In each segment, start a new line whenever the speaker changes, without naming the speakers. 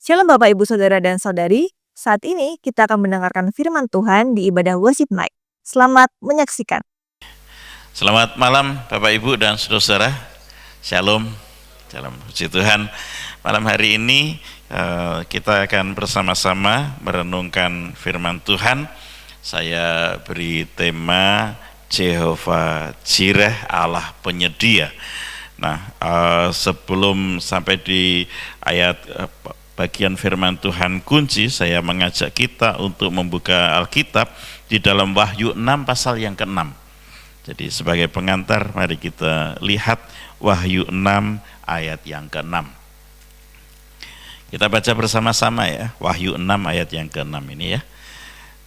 Shalom Bapak Ibu Saudara dan Saudari, saat ini kita akan mendengarkan firman Tuhan di ibadah worship night. Selamat menyaksikan.
Selamat malam Bapak Ibu dan Saudara. Shalom. Shalom. Puji Tuhan. Malam hari ini kita akan bersama-sama merenungkan firman Tuhan. Saya beri tema Jehovah Jireh, Allah penyedia. Nah, sebelum sampai di ayat bagian firman Tuhan kunci, saya mengajak kita untuk membuka Alkitab di dalam Wahyu 6 pasal yang ke-6. Jadi sebagai pengantar, mari kita lihat Wahyu 6 ayat yang ke-6. Kita baca bersama-sama ya, Wahyu 6 ayat yang ke-6 ini ya.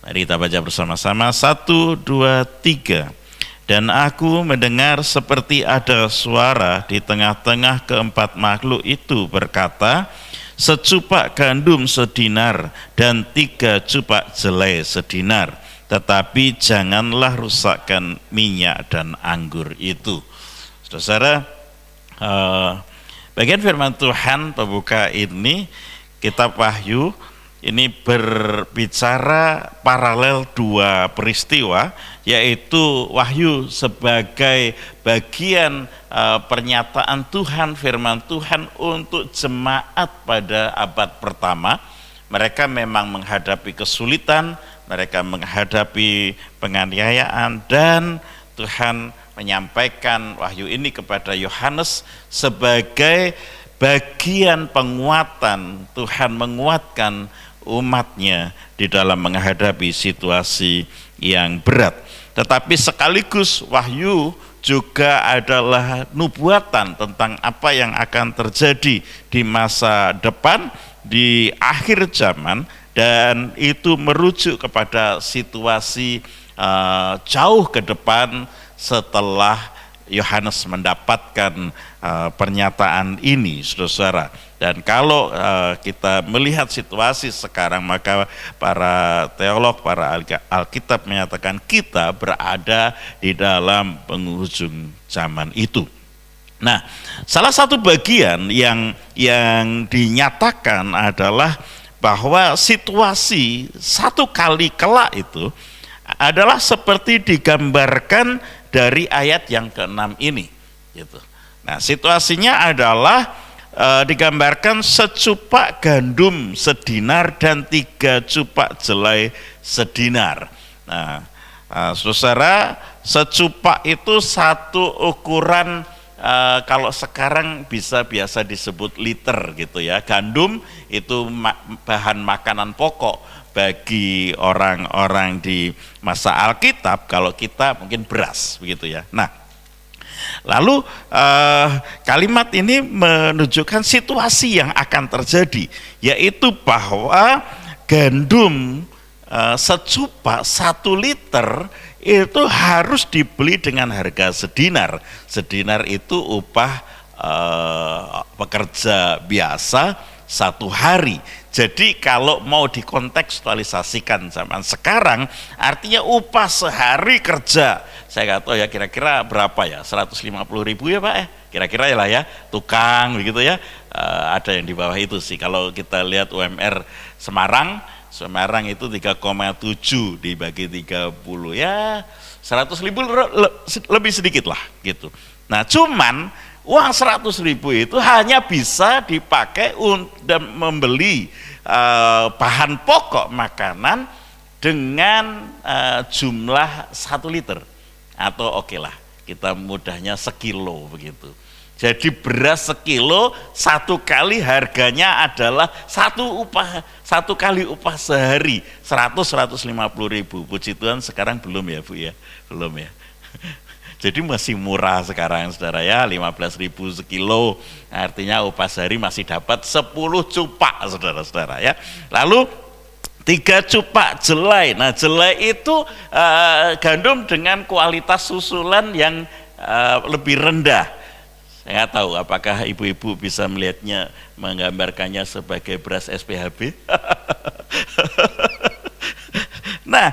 Mari kita baca bersama-sama, 1, 2, 3. Dan aku mendengar seperti ada suara di tengah-tengah keempat makhluk itu berkata, secupak gandum sedinar dan 3 cupak jelai sedinar. Tetapi janganlah rusakkan minyak dan anggur itu. Saudara, bagian firman Tuhan pembuka ini, kitab Wahyu, ini berbicara paralel 2 peristiwa, yaitu Wahyu sebagai bagian pernyataan Tuhan, firman Tuhan untuk jemaat pada abad pertama. Mereka memang menghadapi kesulitan, mereka menghadapi penganiayaan, dan Tuhan menyampaikan wahyu ini kepada Yohanes sebagai bagian penguatan. Tuhan menguatkan umatnya di dalam menghadapi situasi yang berat. Tetapi sekaligus wahyu juga adalah nubuatan tentang apa yang akan terjadi di masa depan, di akhir zaman, dan itu merujuk kepada situasi jauh ke depan setelah Yohanes mendapatkan pernyataan ini, saudara. Dan kalau kita melihat situasi sekarang, maka para teolog, para Alkitab menyatakan kita berada di dalam penghujung zaman itu. Nah, salah satu bagian yang dinyatakan adalah bahwa situasi satu kali kelak itu adalah seperti digambarkan dari ayat yang ke-6 ini, gitu. Nah, situasinya adalah digambarkan secupak gandum sedinar dan 3 cupak jelai sedinar. Nah, saudara, secupak itu satu ukuran, kalau sekarang biasa disebut liter gitu ya. Gandum itu bahan makanan pokok bagi orang-orang di masa Alkitab, kalau kita mungkin beras begitu ya. Nah, lalu kalimat ini menunjukkan situasi yang akan terjadi, yaitu bahwa gandum secupak 1 liter itu harus dibeli dengan harga sedinar. Sedinar itu upah pekerja biasa 1 hari. Jadi kalau mau dikontekstualisasikan zaman sekarang, artinya upah sehari kerja, saya nggak tahu ya, kira-kira berapa ya, 150.000 ya Pak ya, kira-kira ya lah ya, tukang begitu ya, ada yang di bawah itu sih. Kalau kita lihat UMR Semarang itu 3,7 dibagi 30 ya 100.000 lebih sedikit lah gitu. Nah, cuman uang 100.000 itu hanya bisa dipakai untuk membeli bahan pokok makanan dengan jumlah 1 liter, atau oke lah kita mudahnya sekilo begitu. Jadi beras sekilo 1 kali harganya adalah 1 kali upah sehari, 150.000. Puji Tuhan sekarang belum ya Bu ya, belum ya. Jadi masih murah sekarang saudara ya, 15.000 sekilo, artinya upah sehari masih dapat 10 cupak saudara-saudara ya. Lalu 3 cupak jelai. Nah, jelai itu gandum dengan kualitas susulan yang lebih rendah. Saya nggak tahu apakah ibu-ibu bisa melihatnya, menggambarkannya sebagai beras SPHB. Nah,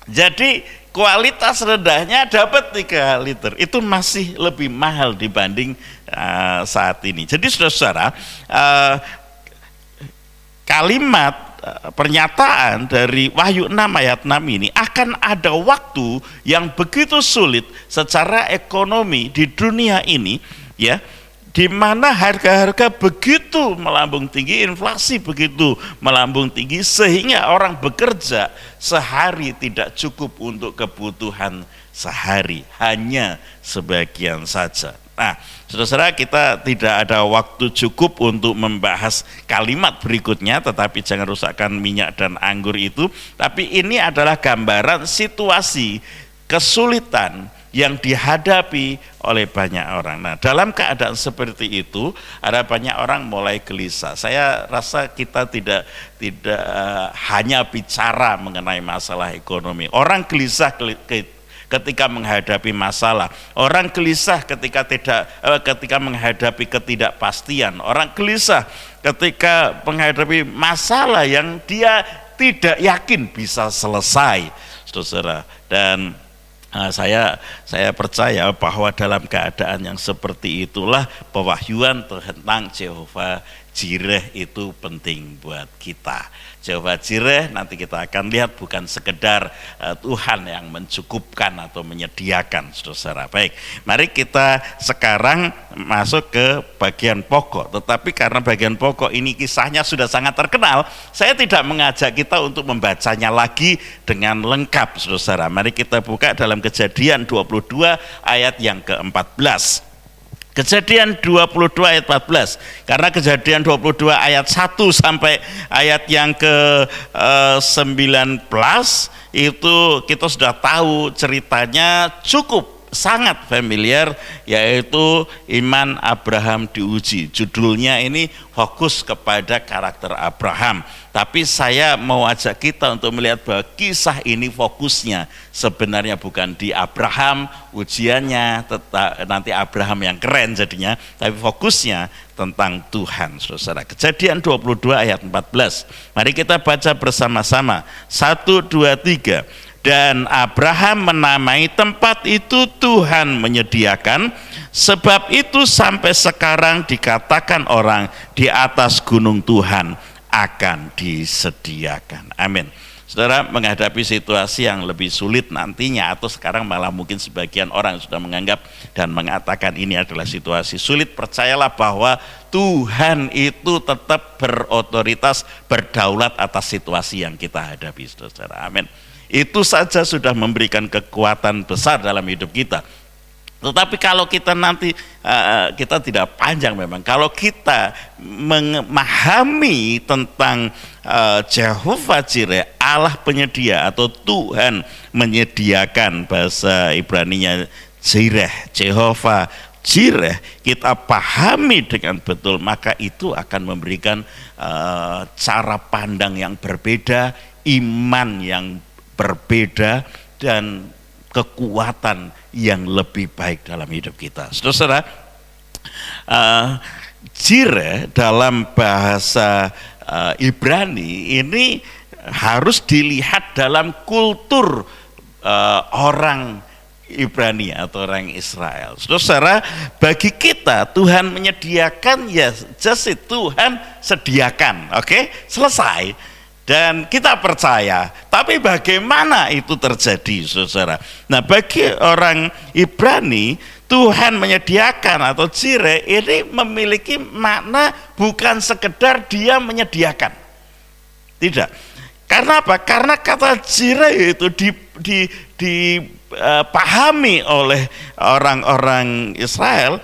jadi kualitas rendahnya dapat 3 liter, itu masih lebih mahal dibanding saat ini. Jadi saudara-saudara, kalimat pernyataan dari Wahyu 6 ayat 6 ini, akan ada waktu yang begitu sulit secara ekonomi di dunia ini, ya, di mana harga-harga begitu melambung tinggi, inflasi begitu melambung tinggi, sehingga orang bekerja sehari tidak cukup untuk kebutuhan sehari, hanya sebagian saja. Nah, saudara-saudara, kita tidak ada waktu cukup untuk membahas kalimat berikutnya, tetapi jangan rusakkan minyak dan anggur itu. Tapi ini adalah gambaran situasi kesulitan yang dihadapi oleh banyak orang. Nah, dalam keadaan seperti itu, ada banyak orang mulai gelisah. Saya rasa kita tidak hanya bicara mengenai masalah ekonomi. Orang gelisah ketika menghadapi masalah, orang gelisah ketika menghadapi ketidakpastian, orang gelisah ketika menghadapi masalah yang dia tidak yakin bisa selesai, saudara. Dan saya percaya bahwa dalam keadaan yang seperti itulah pewahyuan tentang Jehovah Jireh itu penting buat kita. Jehovah Jireh nanti kita akan lihat bukan sekedar Tuhan yang mencukupkan atau menyediakan, saudara. Baik, mari kita sekarang masuk ke bagian pokok. Tetapi karena bagian pokok ini kisahnya sudah sangat terkenal, saya tidak mengajak kita untuk membacanya lagi dengan lengkap, saudara. Mari kita buka dalam Kejadian 22 ayat yang ke-14. Kejadian 22 ayat 14, karena Kejadian 22 ayat 1 sampai ayat yang ke-19 itu kita sudah tahu ceritanya, cukup sangat familiar, yaitu iman Abraham diuji. Judulnya ini fokus kepada karakter Abraham, tapi saya mau ajak kita untuk melihat bahwa kisah ini fokusnya sebenarnya bukan di Abraham ujiannya, nanti Abraham yang keren jadinya, tapi fokusnya tentang Tuhan, saudara. Kejadian 22 ayat 14, mari kita baca bersama-sama, 1, 2, 3. Dan Abraham menamai tempat itu Tuhan menyediakan, sebab itu sampai sekarang dikatakan orang, di atas gunung Tuhan akan disediakan. Amin. Saudara, menghadapi situasi yang lebih sulit nantinya, atau sekarang malah mungkin sebagian orang sudah menganggap dan mengatakan ini adalah situasi sulit, percayalah bahwa Tuhan itu tetap berotoritas, berdaulat atas situasi yang kita hadapi, saudara. Amin. Itu saja sudah memberikan kekuatan besar dalam hidup kita. Tetapi kalau kita nanti, kita tidak panjang memang, kalau kita memahami tentang Jehovah Jireh, Allah penyedia atau Tuhan menyediakan, bahasa Ibraninya Jireh, Jehovah Jireh, kita pahami dengan betul, maka itu akan memberikan cara pandang yang berbeda, iman yang berbeda, dan kekuatan yang lebih baik dalam hidup kita. Saudara, Jireh dalam bahasa Ibrani ini harus dilihat dalam kultur orang Ibrani atau orang Israel. Saudara, bagi kita Tuhan menyediakan, ya just it, Tuhan sediakan, oke? Selesai. Dan kita percaya, tapi bagaimana itu terjadi, saudara? Nah, bagi orang Ibrani, Tuhan menyediakan atau Jireh ini memiliki makna bukan sekedar dia menyediakan. Tidak. Karena apa? Karena kata Jireh itu dipahami oleh orang-orang Israel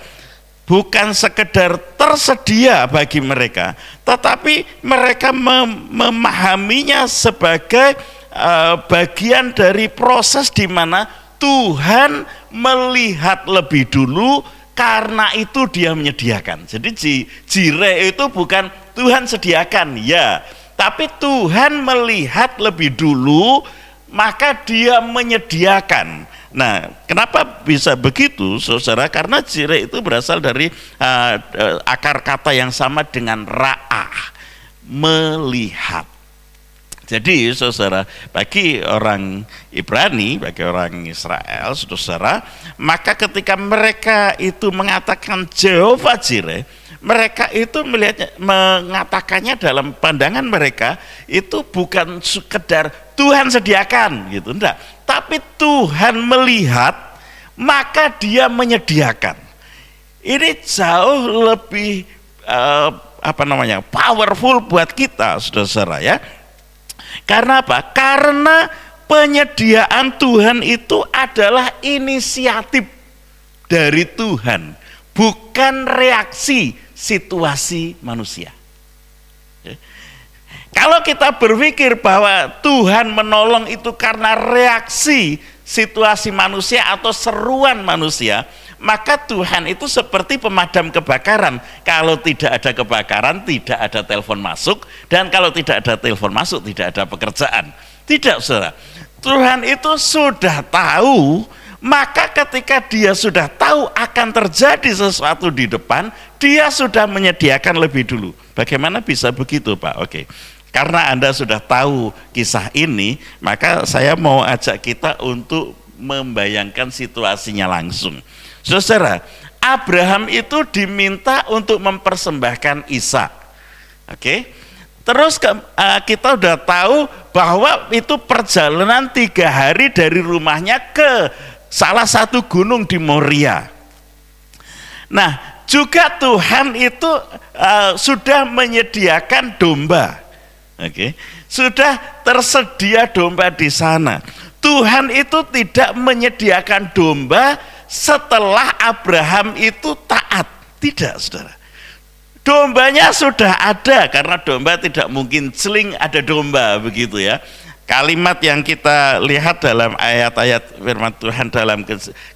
bukan sekedar tersedia bagi mereka, tetapi mereka memahaminya sebagai bagian dari proses di mana Tuhan melihat lebih dulu, karena itu dia menyediakan. Jadi Jireh itu bukan Tuhan sediakan, ya, tapi Tuhan melihat lebih dulu, maka dia menyediakan. Nah, kenapa bisa begitu, saudara? Karena Jireh itu berasal dari akar kata yang sama dengan ra'ah, melihat. Jadi, saudara, bagi orang Ibrani, bagi orang Israel, saudara, maka ketika mereka itu mengatakan Jehovah Jireh, mereka itu melihatnya, mengatakannya dalam pandangan mereka itu bukan sekedar Tuhan sediakan gitu, enggak, tapi Tuhan melihat maka dia menyediakan. Ini jauh lebih powerful buat kita, saudara-saudara ya. Karena apa? Karena penyediaan Tuhan itu adalah inisiatif dari Tuhan, bukan reaksi situasi manusia. Kalau kita berpikir bahwa Tuhan menolong itu karena reaksi situasi manusia atau seruan manusia, maka Tuhan itu seperti pemadam kebakaran. Kalau tidak ada kebakaran, tidak ada telepon masuk, dan kalau tidak ada telepon masuk, tidak ada pekerjaan. Tidak, saudara. Tuhan itu sudah tahu, maka ketika dia sudah tahu akan terjadi sesuatu di depan, dia sudah menyediakan lebih dulu. Bagaimana bisa begitu, Pak? Oke. Karena Anda sudah tahu kisah ini, maka saya mau ajak kita untuk membayangkan situasinya langsung. Saudara, Abraham itu diminta untuk mempersembahkan Ishak. Oke. Terus kita udah tahu bahwa itu perjalanan 3 hari dari rumahnya ke salah satu gunung di Moria. Nah, juga Tuhan itu sudah menyediakan domba. Oke. Sudah tersedia domba di sana. Tuhan itu tidak menyediakan domba setelah Abraham itu taat. Tidak, saudara. Dombanya sudah ada, karena domba tidak mungkin seling ada domba, begitu ya. Kalimat yang kita lihat dalam ayat-ayat firman Tuhan dalam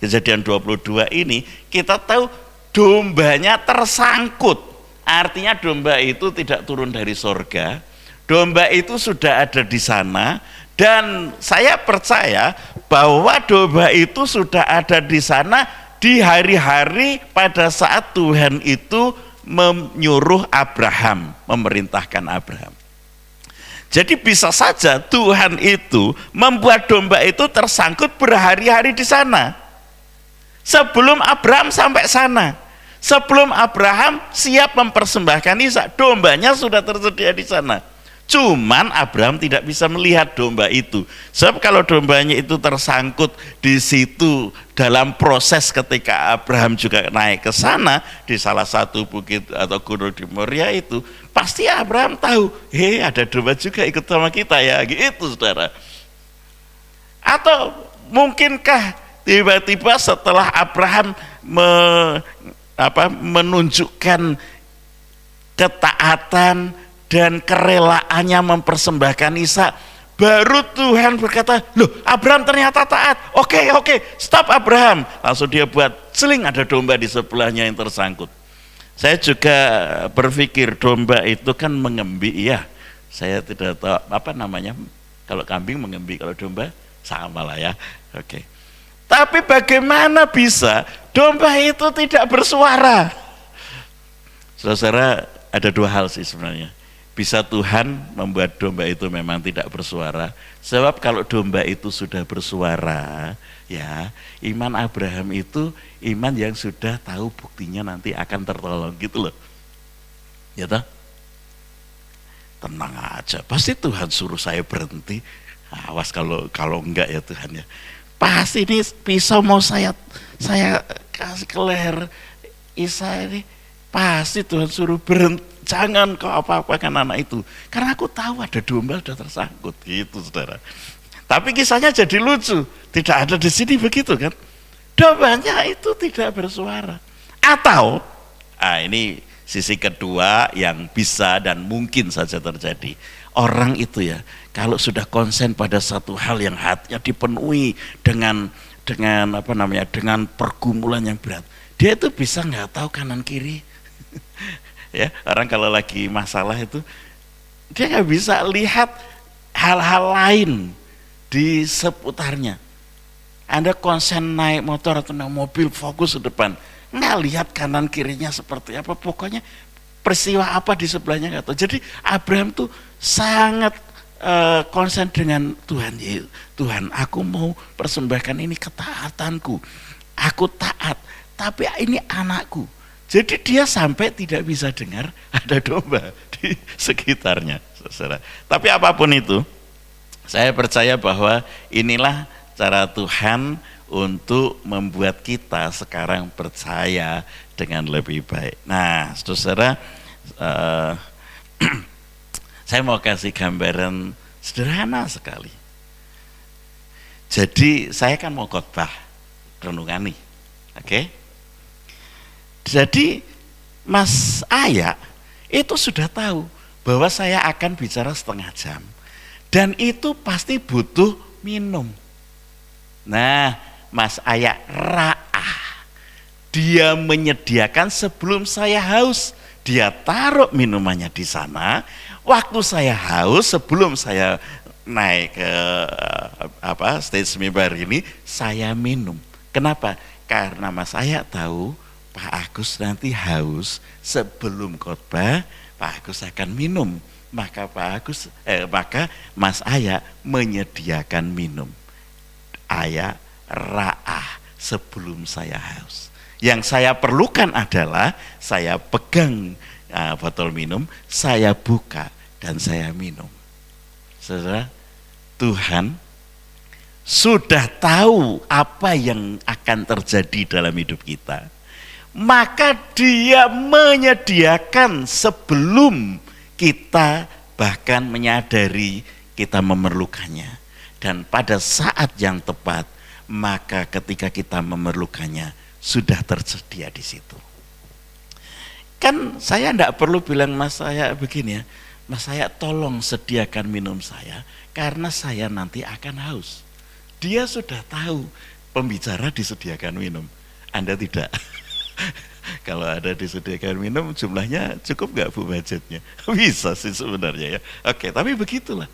Kejadian 22 ini, kita tahu dombanya tersangkut. Artinya domba itu tidak turun dari sorga, domba itu sudah ada di sana, dan saya percaya bahwa domba itu sudah ada di sana di hari-hari pada saat Tuhan itu menyuruh Abraham, memerintahkan Abraham. Jadi bisa saja Tuhan itu membuat domba itu tersangkut berhari-hari di sana. Sebelum Abraham sampai sana, sebelum Abraham siap mempersembahkan Ishak, dombanya sudah tersedia di sana. Cuman Abraham tidak bisa melihat domba itu. Sebab kalau dombanya itu tersangkut di situ dalam proses ketika Abraham juga naik ke sana di salah satu bukit atau gunung di Moria itu, pasti Abraham tahu, ada domba juga ikut sama kita ya, gitu, saudara. Atau mungkinkah tiba-tiba setelah Abraham menunjukkan ketaatan dan kerelaannya mempersembahkan Ishak, baru Tuhan berkata, loh, Abraham ternyata taat. Oke, stop Abraham. Langsung dia buat seling, ada domba di sebelahnya yang tersangkut. Saya juga berpikir domba itu kan mengembi, ya. Saya tidak tahu apa namanya, kalau kambing mengembi, kalau domba sama lah ya. Oke. Tapi bagaimana bisa domba itu tidak bersuara? Saudara, ada 2 hal sih sebenarnya. Bisa Tuhan membuat domba itu memang tidak bersuara, sebab kalau domba itu sudah bersuara, ya, iman Abraham itu iman yang sudah tahu buktinya nanti akan tertolong, gitu loh. Ya toh? Tenang aja, pasti Tuhan suruh saya berhenti. Awas kalau enggak ya Tuhan ya. Pasti ini pisau mau saya kasih ke leher Ishak ini, pasti Tuhan suruh berhenti. Jangan kau apa-apakan anak itu, karena aku tahu ada domba sudah tersangkut, gitu, saudara. Tapi kisahnya jadi lucu, tidak ada di sini begitu kan? Dombanya itu tidak bersuara. Atau, ini sisi kedua yang bisa dan mungkin saja terjadi. Orang itu ya, kalau sudah konsen pada satu hal yang hatinya dipenuhi dengan pergumulan yang berat, dia itu bisa nggak tahu kanan kiri. Ya, orang kalau lagi masalah itu dia nggak bisa lihat hal-hal lain di seputarnya. Anda konsen naik motor atau naik mobil, fokus ke depan, nggak lihat kanan kirinya seperti apa, pokoknya peristiwa apa di sebelahnya nggak tahu. Jadi Abraham tuh sangat konsen dengan Tuhan. Tuhan, aku mau persembahkan ini ketaatanku, aku taat, tapi ini anakku. Jadi dia sampai tidak bisa dengar ada domba di sekitarnya, saudara. Tapi apapun itu, saya percaya bahwa inilah cara Tuhan untuk membuat kita sekarang percaya dengan lebih baik. Nah, saudara, saya mau kasih gambaran sederhana sekali. Jadi saya kan mau khotbah renungan nih, oke? Jadi Mas Aya itu sudah tahu bahwa saya akan bicara setengah jam, dan itu pasti butuh minum. Nah, Mas Aya ra'ah, dia menyediakan sebelum saya haus, dia taruh minumannya di sana. Waktu saya haus, sebelum saya naik ke stage mimbar ini, saya minum. Kenapa? Karena Mas Aya tahu Pak Agus nanti haus, sebelum khotbah Pak Agus akan minum. Maka maka Mas Aya menyediakan minum. Aya ra'ah sebelum saya haus. Yang saya perlukan adalah saya pegang botol minum, saya buka dan saya minum. Saudara, Tuhan sudah tahu apa yang akan terjadi dalam hidup kita, maka Dia menyediakan sebelum kita bahkan menyadari kita memerlukannya. Dan pada saat yang tepat, maka ketika kita memerlukannya, sudah tersedia di situ. Kan saya tidak perlu bilang Mas saya begini ya, Mas saya tolong sediakan minum saya, karena saya nanti akan haus. Dia sudah tahu pembicara disediakan minum, Anda tidak. Kalau ada disediakan minum, jumlahnya cukup nggak Bu budgetnya? Bisa sih sebenarnya ya. Oke, tapi begitulah.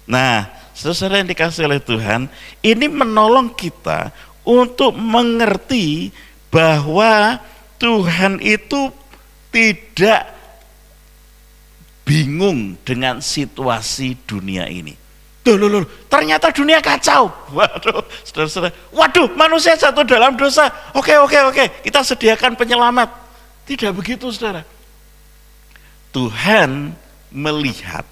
Nah, saudara yang dikasih oleh Tuhan, ini menolong kita untuk mengerti bahwa Tuhan itu tidak bingung dengan situasi dunia ini. Loh, ternyata dunia kacau. Waduh, saudara-saudara, waduh, manusia jatuh dalam dosa. Oke, kita sediakan penyelamat. Tidak begitu, saudara. Tuhan melihat,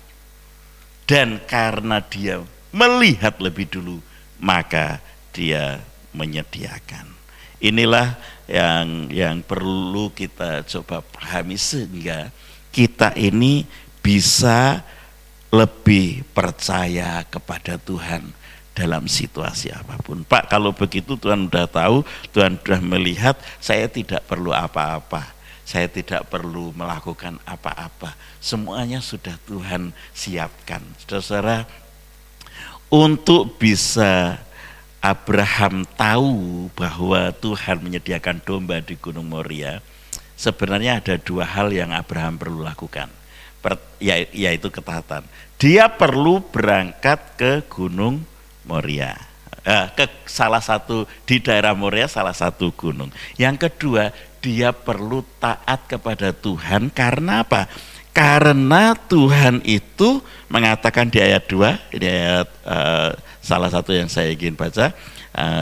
dan karena Dia melihat lebih dulu, maka Dia menyediakan. Inilah yang perlu kita coba pahami, sehingga kita ini bisa lebih percaya kepada Tuhan dalam situasi apapun. Pak, kalau begitu Tuhan sudah tahu, Tuhan sudah melihat, saya tidak perlu apa-apa, saya tidak perlu melakukan apa-apa, semuanya sudah Tuhan siapkan. Saudara, untuk bisa Abraham tahu bahwa Tuhan menyediakan domba di Gunung Moria, sebenarnya ada dua hal yang Abraham perlu lakukan, yaitu ketaatan. Dia perlu berangkat ke Gunung Moria, ke salah satu di daerah Moria, salah satu gunung. Yang kedua, dia perlu taat kepada Tuhan. Karena apa? Karena Tuhan itu mengatakan di ayat 2, ini ayat salah satu yang saya ingin baca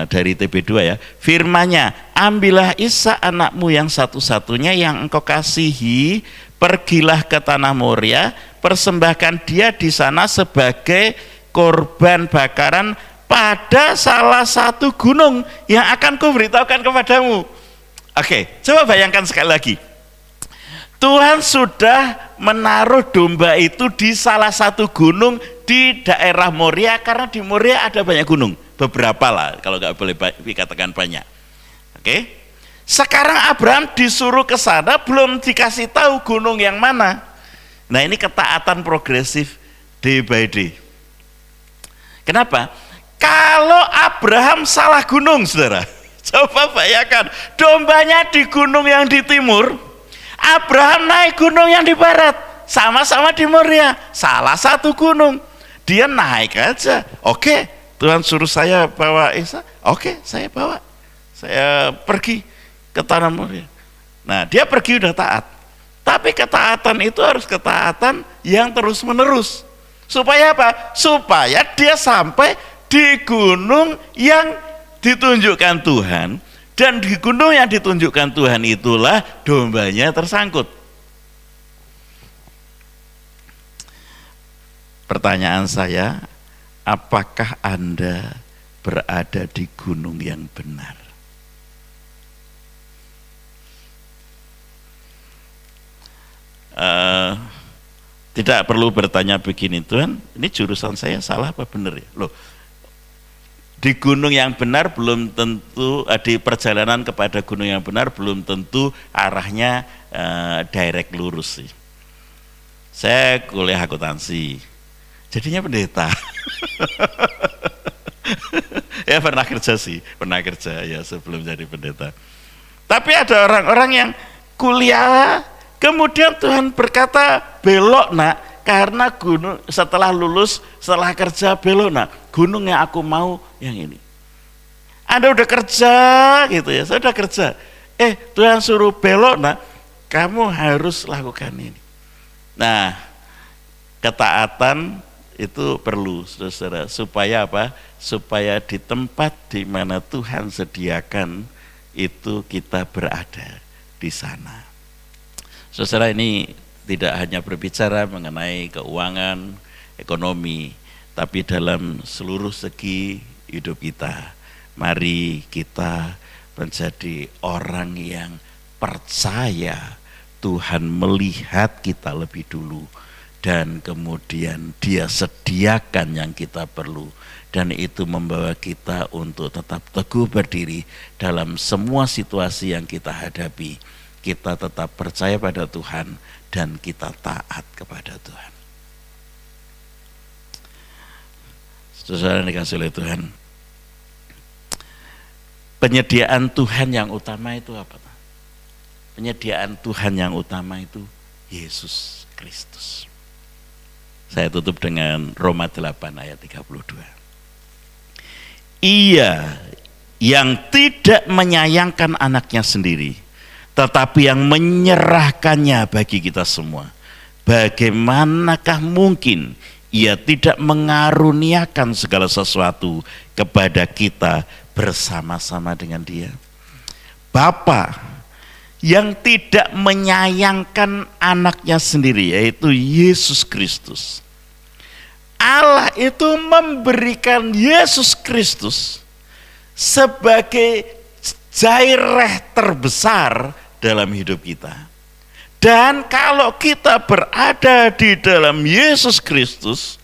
dari TB2 ya. Firman-Nya, ambillah Ishak anakmu yang satu-satunya yang engkau kasihi, pergilah ke tanah Moria, persembahkan dia di sana sebagai korban bakaran pada salah satu gunung yang akan kuberitahukan kepadamu. Oke, coba bayangkan sekali lagi. Tuhan sudah menaruh domba itu di salah satu gunung di daerah Moria, karena di Moria ada banyak gunung, beberapa lah kalau nggak boleh dikatakan banyak. Oke, sekarang Abraham disuruh ke sana, belum dikasih tahu gunung yang mana. Nah, ini ketaatan progresif day by day. Kenapa? Kalau Abraham salah gunung, saudara, coba bayangkan, dombanya di gunung yang di timur, Abraham naik gunung yang di barat, sama-sama di Moria, salah satu gunung. Dia naik aja. Oke, Tuhan suruh saya bawa Ishak, oke, saya bawa. Saya pergi ke tanah Moria. Nah, dia pergi udah taat. Tapi ketaatan itu harus ketaatan yang terus menerus. Supaya apa? Supaya dia sampai di gunung yang ditunjukkan Tuhan, Dan di gunung yang ditunjukkan Tuhan itulah dombanya tersangkut. Pertanyaan saya, apakah Anda berada di gunung yang benar? Tidak perlu bertanya begini, Tuhan, ini jurusan saya salah apa benar ya? Loh, di gunung yang benar belum tentu, di perjalanan kepada gunung yang benar belum tentu arahnya direct lurus sih. Saya kuliah akuntansi, jadinya pendeta. Ya pernah kerja ya sebelum jadi pendeta. Tapi ada orang-orang yang kuliah, kemudian Tuhan berkata belok nak, karena gunung setelah lulus, setelah kerja belok nak, gunung yang aku mau yang ini. Anda udah kerja gitu ya, saya udah kerja. Tuhan suruh belok nak, kamu harus lakukan ini. Nah, ketaatan itu perlu, saudara, supaya apa? Supaya di tempat di mana Tuhan sediakan itu kita berada di sana. Saudara, ini tidak hanya berbicara mengenai keuangan, ekonomi, tapi dalam seluruh segi hidup kita. Mari kita menjadi orang yang percaya Tuhan melihat kita lebih dulu, dan kemudian Dia sediakan yang kita perlu, dan itu membawa kita untuk tetap teguh berdiri dalam semua situasi yang kita hadapi. Kita tetap percaya pada Tuhan dan kita taat kepada Tuhan. Saudara yang dikasihi oleh Tuhan, penyediaan Tuhan yang utama itu apa? Penyediaan Tuhan yang utama itu Yesus Kristus. Saya tutup dengan Roma 8 ayat 32. Ia yang tidak menyayangkan anaknya sendiri, tetapi yang menyerahkannya bagi kita semua, bagaimanakah mungkin Ia tidak mengaruniakan segala sesuatu kepada kita bersama-sama dengan Dia? Bapa yang tidak menyayangkan anaknya sendiri, yaitu Yesus Kristus. Allah itu memberikan Yesus Kristus sebagai jaireh terbesar dalam hidup kita. Dan kalau kita berada di dalam Yesus Kristus,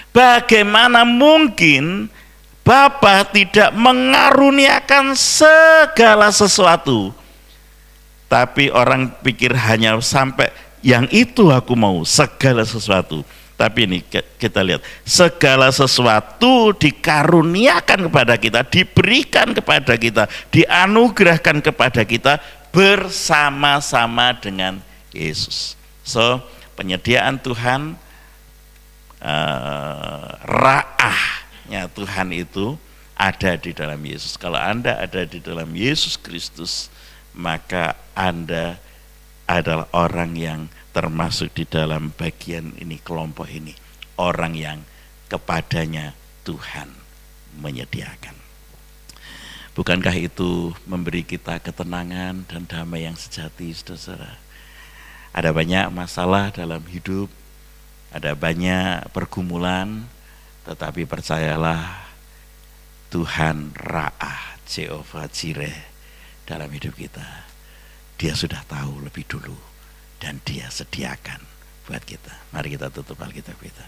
bagaimana mungkin Bapa tidak mengaruniakan segala sesuatu? Tapi orang pikir hanya sampai yang itu aku mau, segala sesuatu. Tapi ini kita lihat, segala sesuatu dikaruniakan kepada kita, diberikan kepada kita, dianugerahkan kepada kita bersama-sama dengan Yesus. So, penyediaan Tuhan, ra'ahnya Tuhan itu ada di dalam Yesus. Kalau Anda ada di dalam Yesus Kristus, maka Anda adalah orang yang termasuk di dalam bagian ini, kelompok ini, orang yang kepadanya Tuhan menyediakan. Bukankah itu memberi kita ketenangan dan damai yang sejati, saudara? Ada banyak masalah dalam hidup, ada banyak pergumulan, tetapi percayalah Tuhan Ra'ah, Jehovah Jireh dalam hidup kita. Dia sudah tahu lebih dulu dan Dia sediakan buat kita. Mari kita tutup Alkitab kita.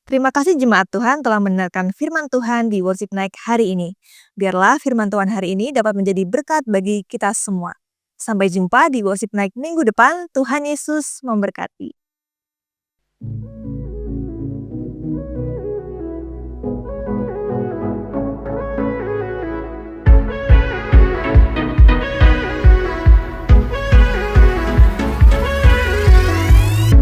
Terima kasih jemaat Tuhan telah mendengarkan firman Tuhan di Worship Night hari ini. Biarlah firman Tuhan hari ini dapat menjadi berkat bagi kita semua. Sampai jumpa di Worship Night minggu depan. Tuhan Yesus memberkati.